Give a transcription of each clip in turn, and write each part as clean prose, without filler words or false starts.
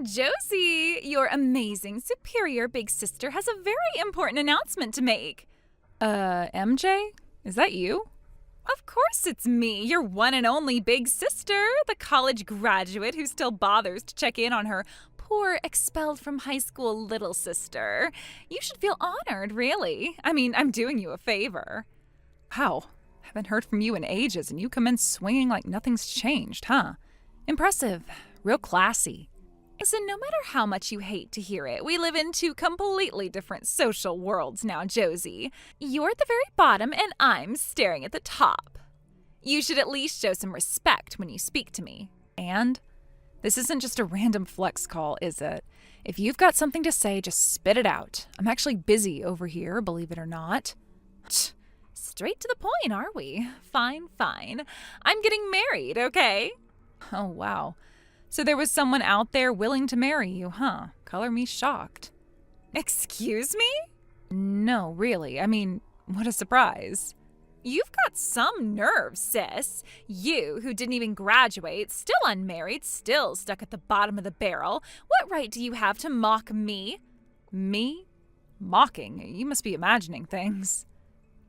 Josie, your amazing, superior big sister has a very important announcement to make. MJ? Is that you? Of course it's me, your one and only big sister, the college graduate who still bothers to check in on her poor, expelled from high school little sister. You should feel honored, really. I mean, I'm doing you a favor. Wow. Haven't heard from you in ages, and you come in swinging like nothing's changed, huh? Impressive. Real classy. Listen, no matter how much you hate to hear it, we live in two completely different social worlds now, Josie. You're at the very bottom, and I'm staring at the top. You should at least show some respect when you speak to me. And? This isn't just a random flex call, is it? If you've got something to say, just spit it out. I'm actually busy over here, believe it or not. Straight to the point, are we? Fine. I'm getting married, okay? Oh, wow. So there was someone out there willing to marry you, huh? Color me shocked. Excuse me? No, really. I mean, what a surprise. You've got some nerve, sis. You, who didn't even graduate, still unmarried, still stuck at the bottom of the barrel. What right do you have to mock me? Me? Mocking? You must be imagining things.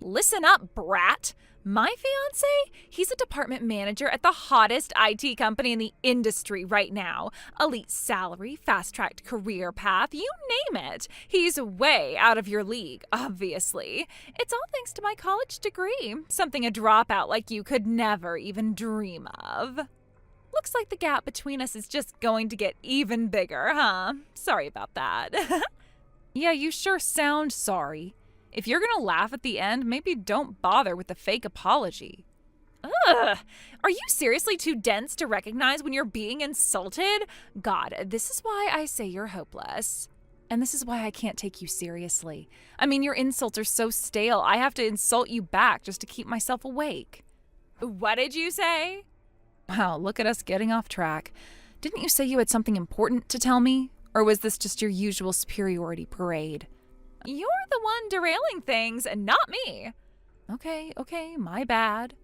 Listen up, brat. My fiance? He's a department manager at the hottest IT company in the industry right now. Elite salary, fast-tracked career path, you name it. He's way out of your league, obviously. It's all thanks to my college degree, something a dropout like you could never even dream of. Looks like the gap between us is just going to get even bigger, huh? Sorry about that. Yeah, you sure sound sorry. If you're gonna laugh at the end, maybe don't bother with the fake apology. Ugh! Are you seriously too dense to recognize when you're being insulted? God, this is why I say you're hopeless. And this is why I can't take you seriously. I mean, your insults are so stale, I have to insult you back just to keep myself awake. What did you say? Wow, look at us getting off track. Didn't you say you had something important to tell me? Or was this just your usual superiority parade? You're the one derailing things, and not me. Okay, my bad.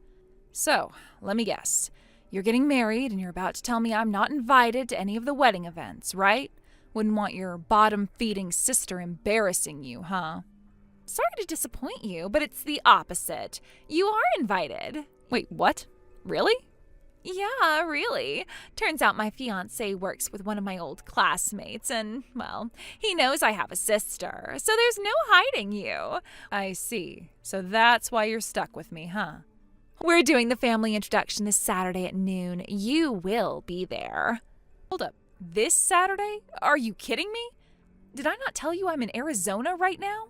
So, let me guess. You're getting married, and you're about to tell me I'm not invited to any of the wedding events, right? Wouldn't want your bottom-feeding sister embarrassing you, huh? Sorry to disappoint you, but it's the opposite. You are invited. Wait, what? Really? Yeah, really. Turns out my fiance works with one of my old classmates, and, well, he knows I have a sister, so there's no hiding you. I see. So that's why you're stuck with me, huh? We're doing the family introduction this Saturday at noon. You will be there. Hold up. This Saturday? Are you kidding me? Did I not tell you I'm in Arizona right now?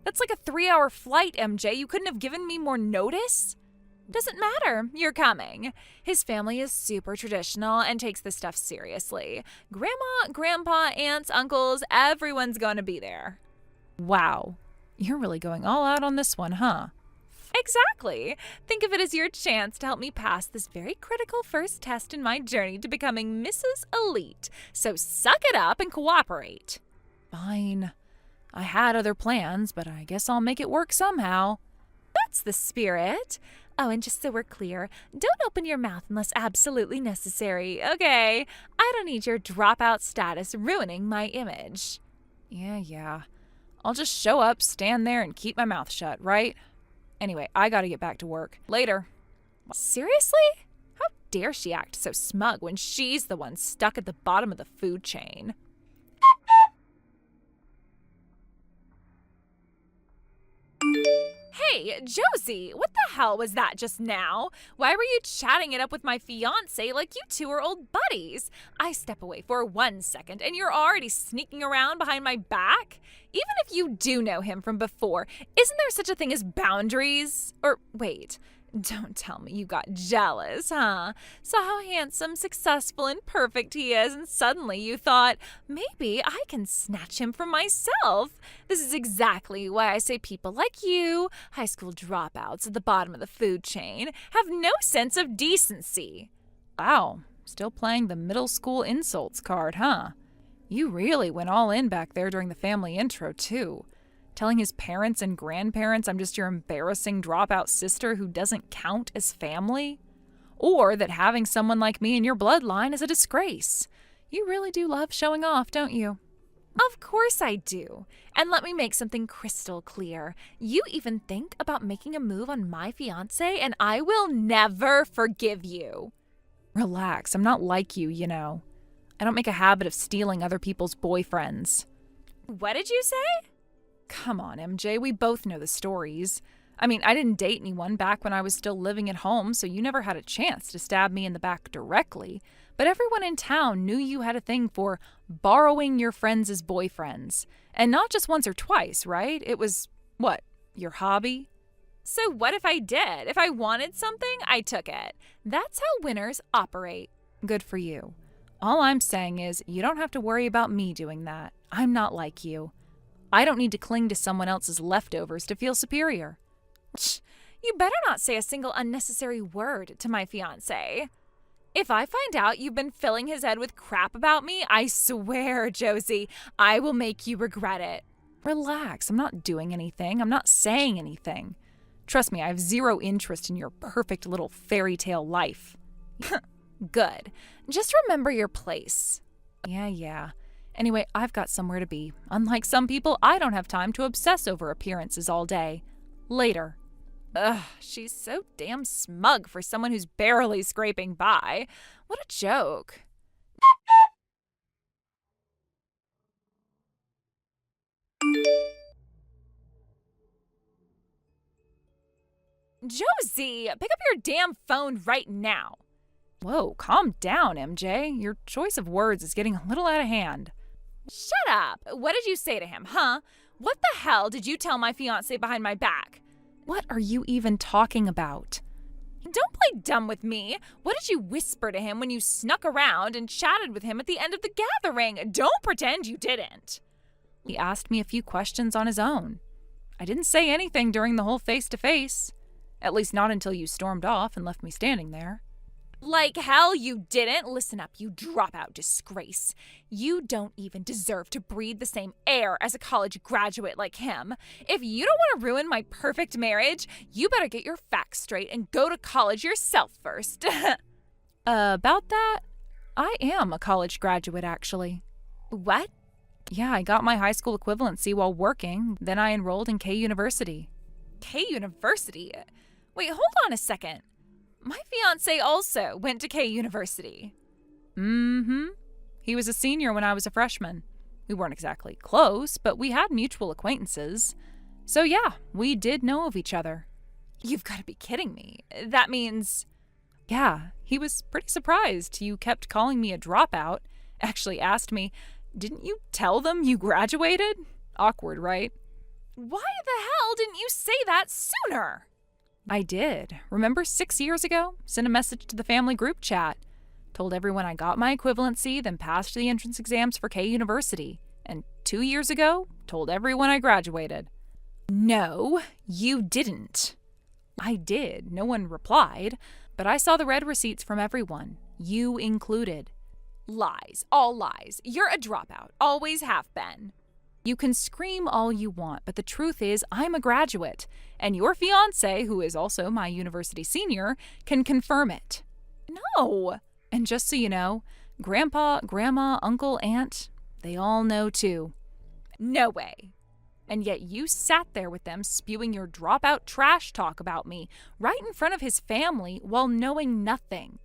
That's like a 3-hour flight, MJ. You couldn't have given me more notice? Doesn't matter. You're coming. His family is super traditional and takes this stuff seriously. Grandma, grandpa, aunts, uncles, everyone's going to be there. Wow. You're really going all out on this one, huh? Exactly. Think of it as your chance to help me pass this very critical first test in my journey to becoming Mrs. Elite. So suck it up and cooperate. Fine. I had other plans, but I guess I'll make it work somehow. That's the spirit. Oh, and just so we're clear, don't open your mouth unless absolutely necessary, okay? I don't need your dropout status ruining my image. Yeah. I'll just show up, stand there, and keep my mouth shut, right? Anyway, I gotta get back to work. Later. Seriously? How dare she act so smug when she's the one stuck at the bottom of the food chain? Hey, Josie, what the hell was that just now? Why were you chatting it up with my fiance like you two are old buddies? I step away for 1 second and you're already sneaking around behind my back? Even if you do know him from before, isn't there such a thing as boundaries? Or wait, don't tell me you got jealous, huh? Saw how handsome, successful, and perfect he is, and suddenly you thought, maybe I can snatch him for myself. This is exactly why I say people like you, high school dropouts at the bottom of the food chain, have no sense of decency. Wow, still playing the middle school insults card, huh? You really went all in back there during the family intro, too. Telling his parents and grandparents I'm just your embarrassing dropout sister who doesn't count as family? Or that having someone like me in your bloodline is a disgrace. You really do love showing off, don't you? Of course I do. And let me make something crystal clear. You even think about making a move on my fiance, and I will never forgive you. Relax, I'm not like you, you know. I don't make a habit of stealing other people's boyfriends. What did you say? Come on, MJ, we both know the stories. I mean, I didn't date anyone back when I was still living at home, so you never had a chance to stab me in the back directly. But everyone in town knew you had a thing for borrowing your friends' boyfriends. And not just once or twice, right? It was, what, your hobby? So what if I did? If I wanted something, I took it. That's how winners operate. Good for you. All I'm saying is you don't have to worry about me doing that. I'm not like you. I don't need to cling to someone else's leftovers to feel superior. You better not say a single unnecessary word to my fiancé. If I find out you've been filling his head with crap about me, I swear, Josie, I will make you regret it. Relax, I'm not doing anything. I'm not saying anything. Trust me, I have zero interest in your perfect little fairy tale life. Good. Just remember your place. Yeah. Anyway, I've got somewhere to be. Unlike some people, I don't have time to obsess over appearances all day. Later. Ugh, she's so damn smug for someone who's barely scraping by. What a joke. Josie, pick up your damn phone right now. Whoa, calm down, MJ. Your choice of words is getting a little out of hand. Shut up. What did you say to him, huh? What the hell did you tell my fiancé behind my back? What are you even talking about? Don't play dumb with me. What did you whisper to him when you snuck around and chatted with him at the end of the gathering? Don't pretend you didn't. He asked me a few questions on his own. I didn't say anything during the whole face-to-face. At least not until you stormed off and left me standing there. Like hell you didn't. Listen up, you dropout disgrace. You don't even deserve to breathe the same air as a college graduate like him. If you don't want to ruin my perfect marriage, you better get your facts straight and go to college yourself first. About that, I am a college graduate, actually. What? Yeah, I got my high school equivalency while working. Then I enrolled in K University. K University? Wait, hold on a second. My fiancé also went to K University. Mm-hmm. He was a senior when I was a freshman. We weren't exactly close, but we had mutual acquaintances. So yeah, we did know of each other. You've got to be kidding me. That means... Yeah, he was pretty surprised you kept calling me a dropout. Actually asked me, didn't you tell them you graduated? Awkward, right? Why the hell didn't you say that sooner? I did. Remember 6 years ago? Sent a message to the family group chat. Told everyone I got my equivalency, then passed the entrance exams for K University. And 2 years ago, told everyone I graduated. No, you didn't. I did. No one replied. But I saw the red receipts from everyone. You included. Lies. All lies. You're a dropout. Always have been. You can scream all you want, but the truth is I'm a graduate, and your fiancé, who is also my university senior, can confirm it. No. And just so you know, Grandpa, Grandma, Uncle, Aunt, they all know too. No way. And yet you sat there with them spewing your dropout trash talk about me right in front of his family while knowing nothing.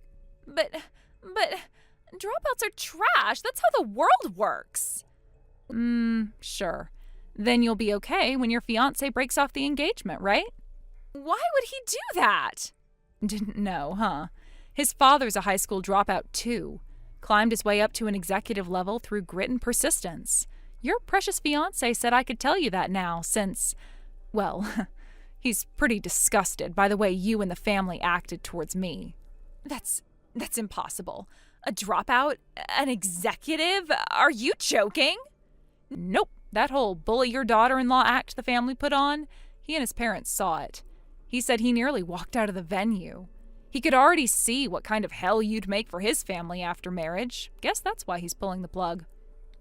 But dropouts are trash. That's how the world works. Sure. Then you'll be okay when your fiancé breaks off the engagement, right? Why would he do that? Didn't know, huh? His father's a high school dropout too. Climbed his way up to an executive level through grit and persistence. Your precious fiancé said I could tell you that now since, well, he's pretty disgusted by the way you and the family acted towards me. That's impossible. A dropout? An executive? Are you joking? Nope. That whole bully your daughter-in-law act the family put on, he and his parents saw it. He said he nearly walked out of the venue. He could already see what kind of hell you'd make for his family after marriage. Guess that's why he's pulling the plug.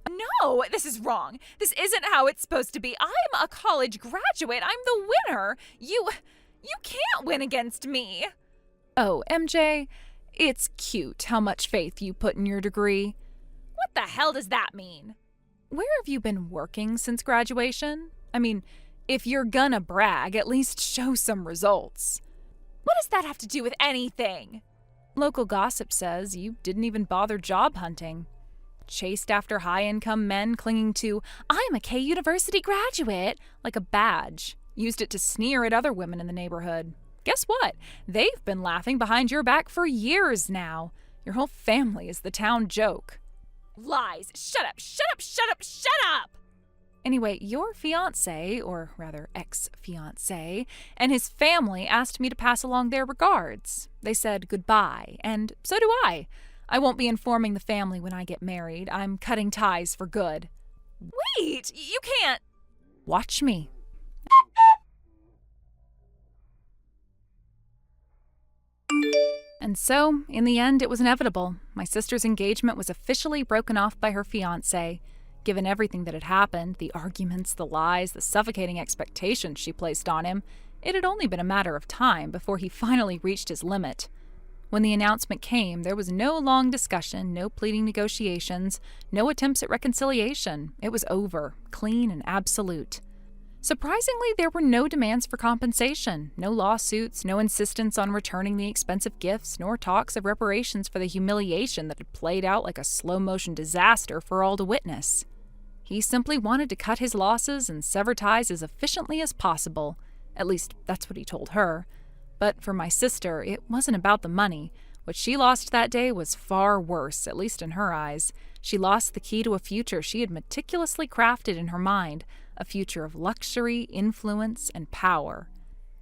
No, this is wrong. This isn't how it's supposed to be. I'm a college graduate. I'm the winner. You can't win against me. Oh, MJ, it's cute how much faith you put in your degree. the hell does that mean? Where have you been working since graduation? I mean, if you're gonna brag, at least show some results. What does that have to do with anything? Local gossip says you didn't even bother job hunting. Chased after high-income men clinging to, "I'm a K University graduate," like a badge. Used it to sneer at other women in the neighborhood. Guess what? They've been laughing behind your back for years now. Your whole family is the town joke. Lies. Shut up, shut up, shut up, shut up! Anyway, your fiance, or rather ex-fiance, and his family asked me to pass along their regards. They said goodbye, and so do I. I won't be informing the family when I get married. I'm cutting ties for good. Wait, you can't. Watch me. And so, in the end, it was inevitable. My sister's engagement was officially broken off by her fiancé. Given everything that had happened, the arguments, the lies, the suffocating expectations she placed on him, it had only been a matter of time before he finally reached his limit. When the announcement came, there was no long discussion, no pleading negotiations, no attempts at reconciliation. It was over, clean and absolute. Surprisingly, there were no demands for compensation, no lawsuits, no insistence on returning the expensive gifts, nor talks of reparations for the humiliation that had played out like a slow-motion disaster for all to witness. He simply wanted to cut his losses and sever ties as efficiently as possible. At least, that's what he told her. But for my sister, it wasn't about the money. What she lost that day was far worse, at least in her eyes. She lost the key to a future she had meticulously crafted in her mind, a future of luxury, influence, and power.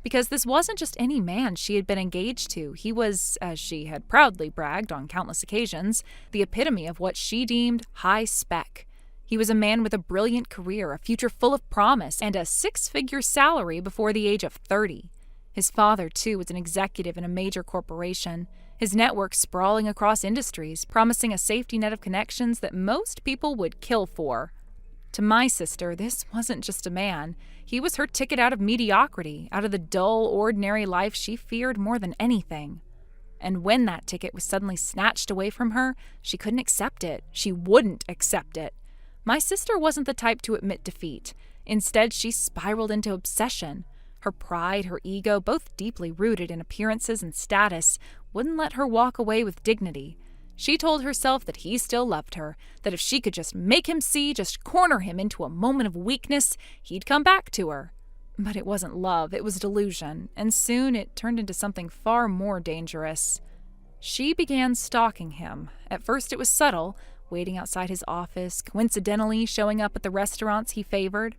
Because this wasn't just any man she had been engaged to. He was, as she had proudly bragged on countless occasions, the epitome of what she deemed high spec. He was a man with a brilliant career, a future full of promise, and a six-figure salary before the age of 30. His father, too, was an executive in a major corporation, his network sprawling across industries, promising a safety net of connections that most people would kill for. To my sister, this wasn't just a man. He was her ticket out of mediocrity, out of the dull, ordinary life she feared more than anything. And when that ticket was suddenly snatched away from her, she couldn't accept it. She wouldn't accept it. My sister wasn't the type to admit defeat. Instead, she spiraled into obsession. Her pride, her ego, both deeply rooted in appearances and status, wouldn't let her walk away with dignity. She told herself that he still loved her, that if she could just make him see, just corner him into a moment of weakness, he'd come back to her. But it wasn't love, it was delusion, and soon it turned into something far more dangerous. She began stalking him. At first it was subtle, waiting outside his office, coincidentally showing up at the restaurants he favored,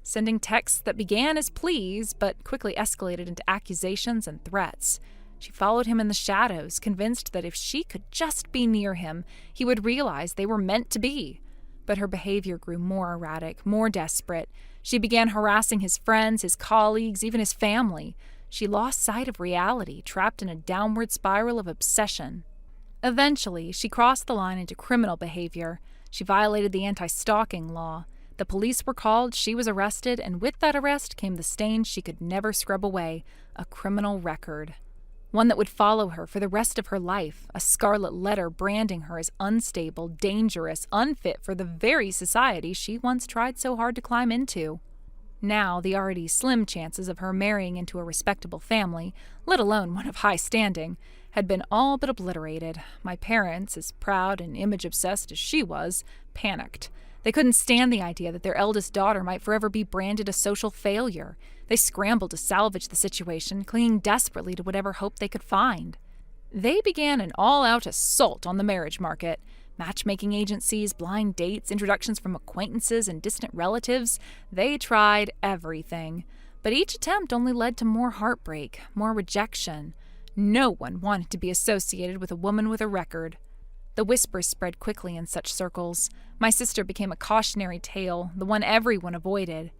sending texts that began as pleas but quickly escalated into accusations and threats. She followed him in the shadows, convinced that if she could just be near him, he would realize they were meant to be. But her behavior grew more erratic, more desperate. She began harassing his friends, his colleagues, even his family. She lost sight of reality, trapped in a downward spiral of obsession. Eventually, she crossed the line into criminal behavior. She violated the anti-stalking law. The police were called, she was arrested, and with that arrest came the stain she could never scrub away, a criminal record. One that would follow her for the rest of her life, a scarlet letter branding her as unstable, dangerous, unfit for the very society she once tried so hard to climb into. Now, the already slim chances of her marrying into a respectable family, let alone one of high standing, had been all but obliterated. My parents, as proud and image-obsessed as she was, panicked. They couldn't stand the idea that their eldest daughter might forever be branded a social failure. They scrambled to salvage the situation, clinging desperately to whatever hope they could find. They began an all-out assault on the marriage market. Matchmaking agencies, blind dates, introductions from acquaintances and distant relatives. They tried everything. But each attempt only led to more heartbreak, more rejection. No one wanted to be associated with a woman with a record. The whispers spread quickly in such circles. My sister became a cautionary tale, the one everyone avoided.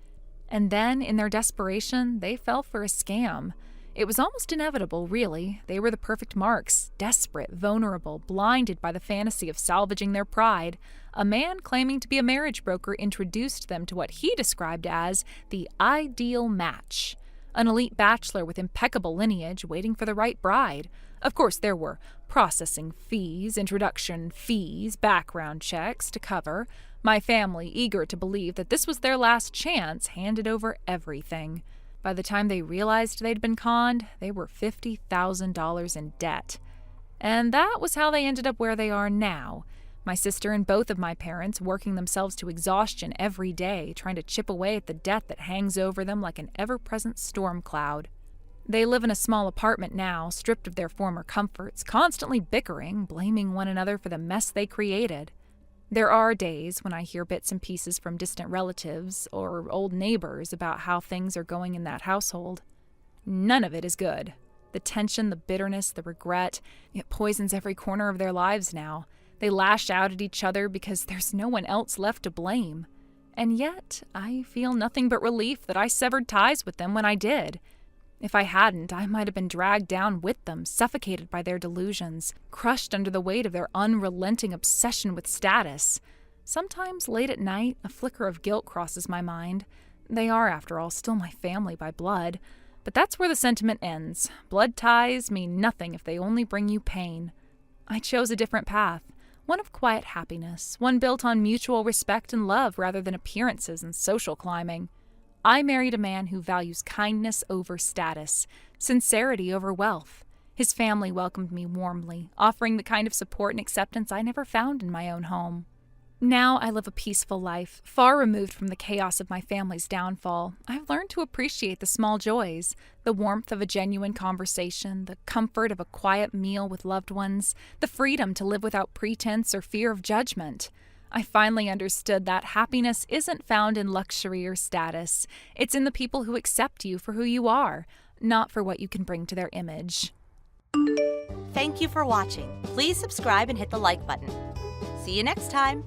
And then, in their desperation, they fell for a scam. It was almost inevitable, really. They were the perfect marks, desperate, vulnerable, blinded by the fantasy of salvaging their pride. A man claiming to be a marriage broker introduced them to what he described as the ideal match. An elite bachelor with impeccable lineage waiting for the right bride. Of course, there were processing fees, introduction fees, background checks to cover. My family, eager to believe that this was their last chance, handed over everything. By the time they realized they'd been conned, they were $50,000 in debt. And that was how they ended up where they are now. My sister and both of my parents working themselves to exhaustion every day, trying to chip away at the debt that hangs over them like an ever-present storm cloud. They live in a small apartment now, stripped of their former comforts, constantly bickering, blaming one another for the mess they created. There are days when I hear bits and pieces from distant relatives or old neighbors about how things are going in that household. None of it is good. The tension, the bitterness, the regret, it poisons every corner of their lives now. They lash out at each other because there's no one else left to blame. And yet, I feel nothing but relief that I severed ties with them when I did. If I hadn't, I might have been dragged down with them, suffocated by their delusions, crushed under the weight of their unrelenting obsession with status. Sometimes, late at night, a flicker of guilt crosses my mind. They are, after all, still my family by blood. But that's where the sentiment ends. Blood ties mean nothing if they only bring you pain. I chose a different path, one of quiet happiness, one built on mutual respect and love rather than appearances and social climbing. I married a man who values kindness over status, sincerity over wealth. His family welcomed me warmly, offering the kind of support and acceptance I never found in my own home. Now I live a peaceful life, far removed from the chaos of my family's downfall. I've learned to appreciate the small joys, the warmth of a genuine conversation, the comfort of a quiet meal with loved ones, the freedom to live without pretense or fear of judgment. I finally understood that happiness isn't found in luxury or status. It's in the people who accept you for who you are, not for what you can bring to their image. Thank you for watching. Please subscribe and hit the like button. See you next time.